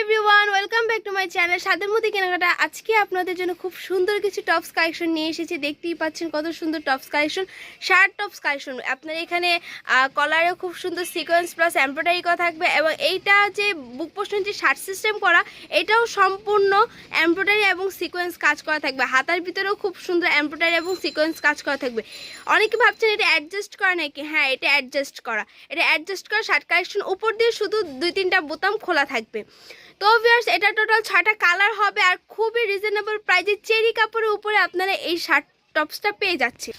Everyone, welcome back to my channel সাদের মধ্যে কেনাকাটা। আজকে আপনাদের জন্য খুব সুন্দর কিছু টপস কালেকশন নিয়ে এসেছি। দেখতেই পাচ্ছেন কত সুন্দর tops collection, shirt tops collection. আপনার এখানে কলারেও খুব সুন্দর সিকোয়েন্স প্লাস এমব্রয়ডারি করা থাকবে, এবং এইটা যে বুক পোর্শন যে শার্ট সিস্টেম করা, এটাও সম্পূর্ণ এমব্রয়ডারি এবং সিকোয়েন্স কাজ করা থাকবে। হাতার ভিতরেও খুব সুন্দর এমব্রয়ডারি এবং সিকোয়েন্স কাজ করা থাকবে। অনেকে ভাবছেন এটা অ্যাডজাস্ট করা নাকি? হ্যাঁ, এটা অ্যাডজাস্ট করা। এটা অ্যাডজাস্ট করা শার্ট কালেকশন। উপর দিয়ে শুধু 2-3টা বোতাম খোলা থাকবে। তো ভিউয়ার্স, এটা টোটাল 6টা কালার হবে, আর খুবই রিজনেবল প্রাইসে চেরি কাপড়ের উপরে আপনারা এই শার্ট টপসটা পেয়ে যাচ্ছে।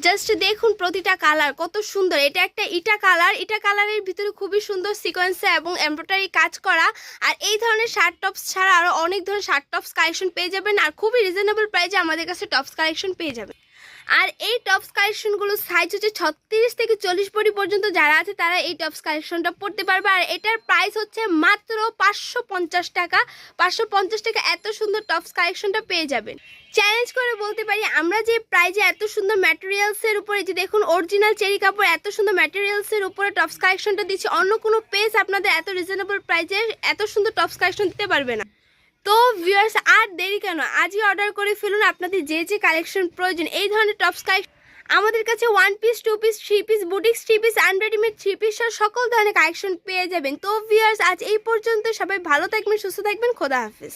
জাস্ট দেখুন প্রতিটা কালার কত সুন্দর। এটা একটা ইটা কালার, ইটা কালারের ভিতরে খুবই সুন্দর সিকোয়েন্সে এবং এমব্রয়ডারি কাজ করা। আর এই ধরনের শার্ট টপস ছাড়া আরও অনেক ধরনের শার্ট টপস কালেকশন পেয়ে যাবেন, আর খুবই রিজনেবল প্রাইসে আমাদের কাছে টপস কালেকশন পেয়ে যাবেন। আর এই টপস কালেকশনগুলো সাইজ হচ্ছে 36 থেকে 40 বডি পর্যন্ত যারা আছে তারা এই টপস কালেকশনটা পড়তে পারবে। আর এটার প্রাইস হচ্ছে মাত্র 550 টাকা। 550 টাকা এত সুন্দর টপস কালেকশনটা পেয়ে যাবেন। চ্যালেঞ্জ করে বলতে পারি, আমরা যে প্রাইজে এত সুন্দর ম্যাটেরিয়ালসের উপরে, যে দেখুন অরিজিনাল চেরি কাপড়, এত সুন্দর ম্যাটেরিয়ালসের উপরে টপস কালেকশনটা দিচ্ছি, অন্য কোনো পেজ আপনাদের এত রিজনেবল প্রাইজে এত সুন্দর টপস কালেকশন দিতে পারবে না। তো ভিউয়ার্স, আর দেরি কেন, আজই অর্ডার করে ফেলুন আপনাদের যে যে কালেকশন প্রয়োজন। এই ধরনের টপস কালেকশন আমাদের কাছে 1 piece, 2 piece, 3 piece, boutiques 3 piece, unreadymade 3 piece সকল ধরনের কালেকশন পেয়ে যাবেন। তো ভিউয়ার্স, আজ এই পর্যন্ত। সবাই ভালো থাকবেন, সুস্থ থাকবেন, খোদা হাফেজ।